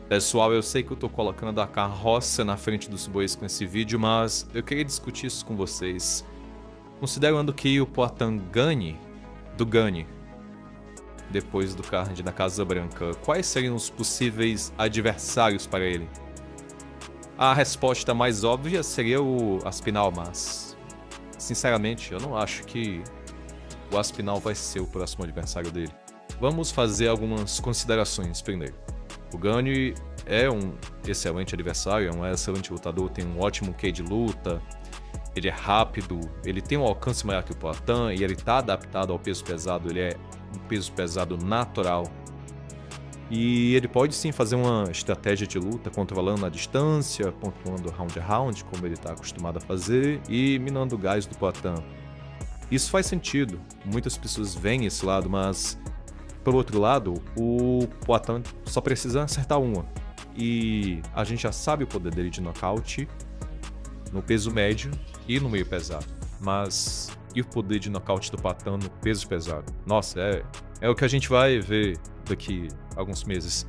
Pessoal, eu sei que eu tô colocando a carroça na frente dos bois com esse vídeo, mas eu queria discutir isso com vocês. Considerando que o Poatan ganhe depois do card da Casa Branca, quais seriam os possíveis adversários para ele? A resposta mais óbvia seria o Aspinall, mas sinceramente eu não acho que o Aspinall vai ser o próximo adversário dele. Vamos fazer algumas considerações primeiro. O Gane é um excelente adversário, é um excelente lutador, tem um ótimo Q de luta, ele é rápido, ele tem um alcance maior que o Poatan e ele está adaptado ao peso pesado, ele é um peso pesado natural. E ele pode sim fazer uma estratégia de luta, controlando a distância, pontuando round a round, como ele está acostumado a fazer, e minando o gás do Poatan. Isso faz sentido, muitas pessoas veem esse lado, mas pelo outro lado, o Poatan só precisa acertar uma. E a gente já sabe o poder dele de nocaute no peso médio e no meio pesado. Mas e o poder de nocaute do Poatan no peso pesado? Nossa, é o que a gente vai ver daqui a alguns meses.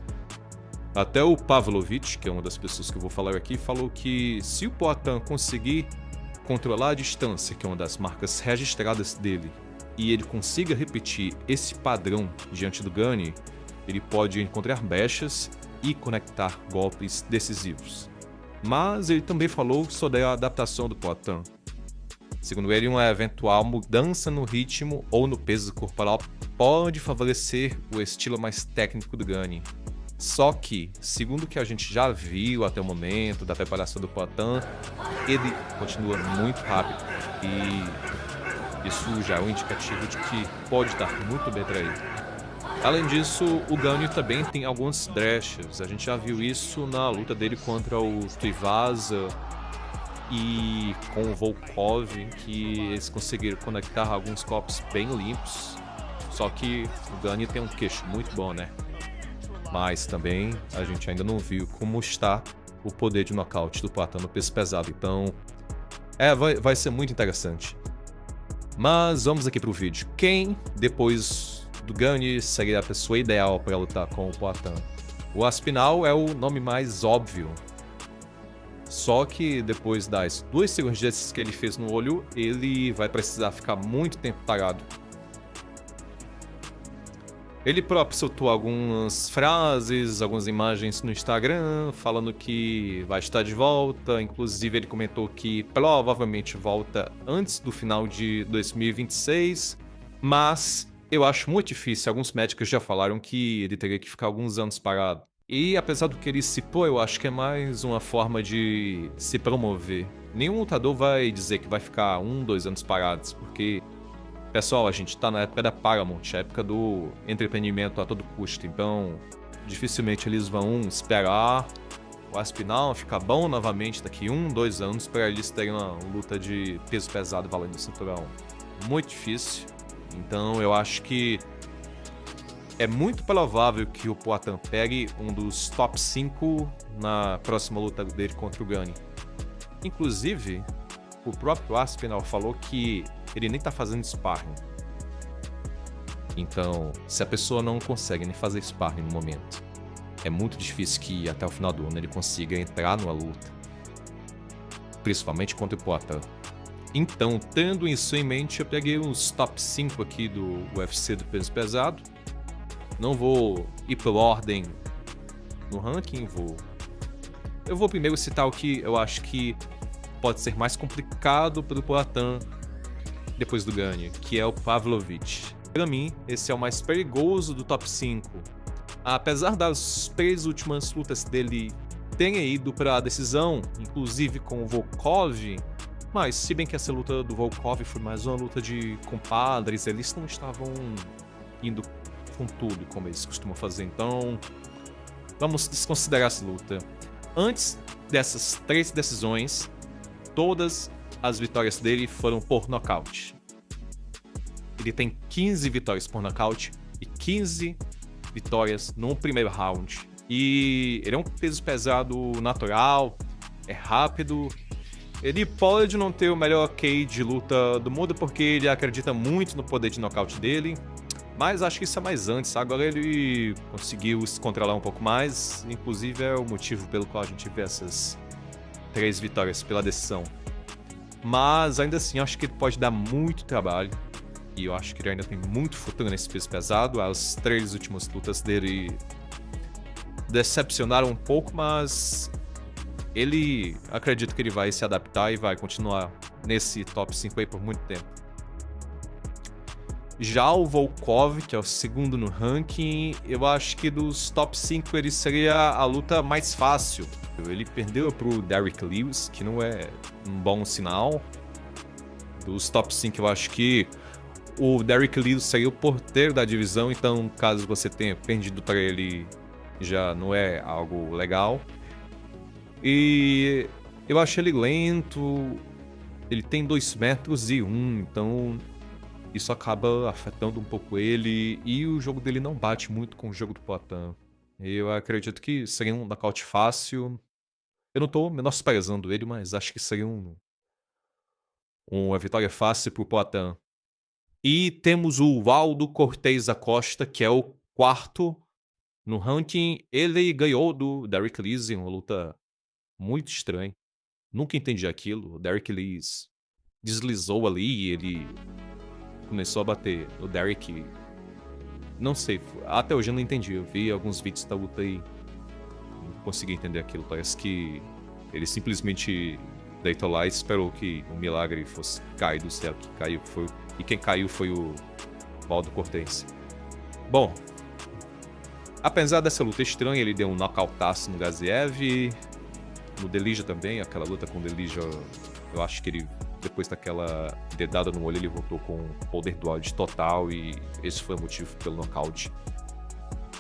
Até o Pavlovich, que é uma das pessoas que eu vou falar aqui, falou que se o Poatan conseguir controlar a distância, que é uma das marcas registradas dele, e ele consiga repetir esse padrão diante do Gane, ele pode encontrar brechas e conectar golpes decisivos. Mas ele também falou sobre a adaptação do Poatan. Segundo ele, uma eventual mudança no ritmo ou no peso corporal pode favorecer o estilo mais técnico do Gane. Só que, segundo o que a gente já viu até o momento da preparação do Poatan, ele continua muito rápido e isso já é um indicativo de que pode dar muito bem para ele. Além disso, o Gane também tem algumas brechas. A gente já viu isso na luta dele contra o Tuivasa e com o Volkov, que eles conseguiram conectar alguns golpes bem limpos. Só que o Gane tem um queixo muito bom, né? Mas também a gente ainda não viu como está o poder de nocaute do Poatan no peso pesado. Então, vai ser muito interessante. Mas vamos aqui pro vídeo. Quem, depois do Gane, seria a pessoa ideal para lutar com o Poatan? O Aspinall é o nome mais óbvio. Só que depois das 2 cirurgias que ele fez no olho, ele vai precisar ficar muito tempo parado. Ele próprio soltou algumas frases, algumas imagens no Instagram, falando que vai estar de volta. Inclusive ele comentou que provavelmente volta antes do final de 2026. Mas eu acho muito difícil, alguns médicos já falaram que ele teria que ficar alguns anos parado. E apesar do que ele cipou, eu acho que é mais uma forma de se promover. Nenhum lutador vai dizer que vai ficar 1, 2 anos parados, porque... Pessoal, a gente tá na época da Paramount, a época do entretenimento a todo custo, então dificilmente eles vão esperar o Aspinall ficar bom novamente daqui 1, 2 anos para eles terem uma luta de peso pesado valendo o cinturão. Muito difícil, então eu acho que é muito provável que o Poatan pegue um dos top 5 na próxima luta dele contra o Gane. Inclusive, o próprio Aspinall falou que ele nem tá fazendo sparring. Então, se a pessoa não consegue nem fazer sparring no momento, é muito difícil que até o final do ano ele consiga entrar numa luta. Principalmente contra o Poatan. Então, tendo isso em mente, eu peguei os top 5 aqui do UFC do peso pesado. Não vou ir por ordem no ranking, eu vou primeiro citar o que eu acho que pode ser mais complicado para o Poatan depois do Gane, que é o Pavlovich. Para mim, esse é o mais perigoso do top 5. Apesar das 3 últimas lutas dele terem ido para a decisão, inclusive com o Volkov, mas se bem que essa luta do Volkov foi mais uma luta de compadres, eles não estavam indo com tudo como eles costumam fazer, então vamos desconsiderar essa luta. Antes dessas 3 decisões, todas as vitórias dele foram por nocaute. Ele tem 15 vitórias por nocaute e 15 vitórias no primeiro round. E ele é um peso pesado natural, é rápido. Ele pode não ter o melhor K de luta do mundo porque ele acredita muito no poder de nocaute dele, Mas acho que isso é mais antes. Agora ele conseguiu se controlar um pouco mais. Inclusive é o motivo pelo qual a gente vê essas 3 vitórias pela decisão. Mas ainda assim, acho que ele pode dar muito trabalho. E eu acho que ele ainda tem muito futuro nesse peso pesado. As 3 últimas lutas dele decepcionaram um pouco, mas ele, acredito que ele vai se adaptar e vai continuar nesse top 5 aí por muito tempo. Já o Volkov, que é o segundo no ranking, eu acho que dos top 5 ele seria a luta mais fácil. Ele perdeu pro Derrick Lewis, que não é um bom sinal. Dos top 5 eu acho que o Derrick Lewis saiu o porteiro da divisão, então caso você tenha perdido para ele, já não é algo legal. E eu acho ele lento, ele tem 2 metros e 1, então isso acaba afetando um pouco ele, e o jogo dele não bate muito com o jogo do Poatan. Eu acredito que seria um nocaute fácil. Eu não tô menosprezando ele, mas acho que seria uma vitória fácil pro Poatan. E temos o Waldo Cortez Acosta, que é o 4º no ranking. Ele ganhou do Derrick Lewis em uma luta muito estranha. Nunca entendi aquilo. O Derrick Lewis deslizou ali e ele começou a bater no Derrick. Não sei, até hoje eu não entendi. Eu vi alguns vídeos da luta e não consegui entender aquilo. Parece que ele simplesmente deitou lá e esperou que um milagre fosse cair do céu. Que caiu, e quem caiu foi o Waldo Cortez. Bom, apesar dessa luta estranha, ele deu um nocautaço no Gaziev, no Delija também. Aquela luta com o Delija, eu acho que ele, depois daquela dedada no olho, ele voltou com o poder do áudio total e esse foi o motivo pelo nocaute.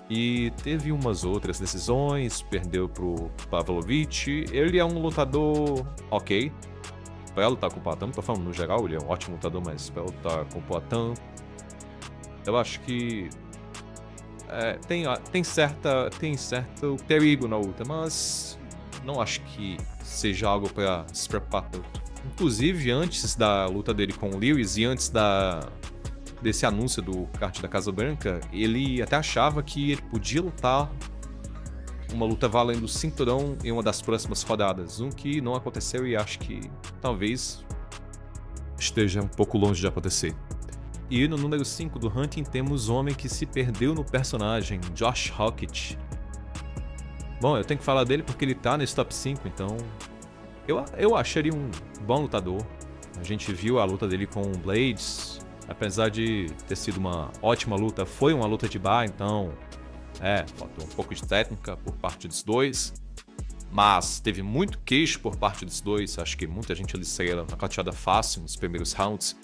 E teve umas outras decisões, perdeu pro Pavlovich. Ele é um lutador ok pra lutar com o Poatan, tô falando no geral, ele é um ótimo lutador, mas pra lutar com o Poatan, eu acho que tem certo perigo na luta, mas não acho que seja algo pra se preocupar tanto. Inclusive, antes da luta dele com o Lewis e antes desse anúncio do kart da Casa Branca, ele até achava que ele podia lutar uma luta valendo o cinturão em uma das próximas rodadas, que não aconteceu e acho que talvez esteja um pouco longe de acontecer. E no número 5 do ranking temos o homem que se perdeu no personagem, Josh Hockett. Bom, eu tenho que falar dele porque ele tá nesse top 5, então eu acho ele um bom lutador. A gente viu a luta dele com o Blades, apesar de ter sido uma ótima luta, foi uma luta de bar, então faltou um pouco de técnica por parte dos dois, mas teve muito queixo por parte dos dois. Acho que muita gente ali saiu nocauteada fácil nos primeiros rounds.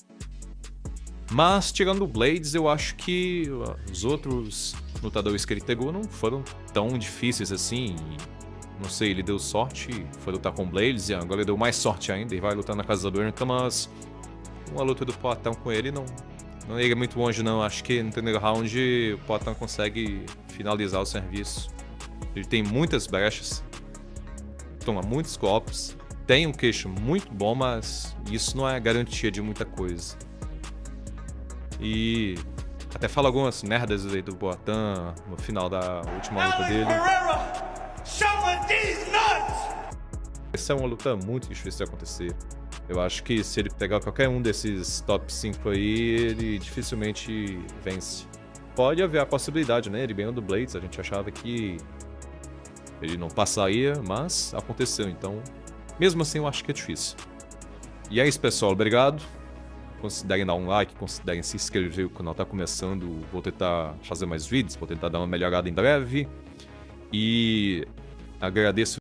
Mas tirando o Blades, eu acho que os outros lutadores que ele pegou não foram tão difíceis assim. Não sei, ele deu sorte, foi lutar com o Blades e agora ele deu mais sorte ainda e vai lutar na Casa Branca, mas uma luta do Poatan com ele não ia muito longe não. Acho que no primeiro round o Poatan consegue finalizar o serviço. Ele tem muitas brechas, toma muitos golpes, tem um queixo muito bom, mas isso não é garantia de muita coisa. E até fala algumas merdas aí do Poatan no final da última luta dele. Essa é uma luta muito difícil de acontecer. Eu acho que se ele pegar qualquer um desses top 5 aí, ele dificilmente vence. Pode haver a possibilidade, né? Ele ganhou do Blades, a gente achava que ele não passaria, mas aconteceu, então mesmo assim eu acho que é difícil. E é isso, pessoal, obrigado. Considerem dar um like, considerem se inscrever, o canal tá começando, vou tentar fazer mais vídeos, vou tentar dar uma melhorada em breve. E agradeço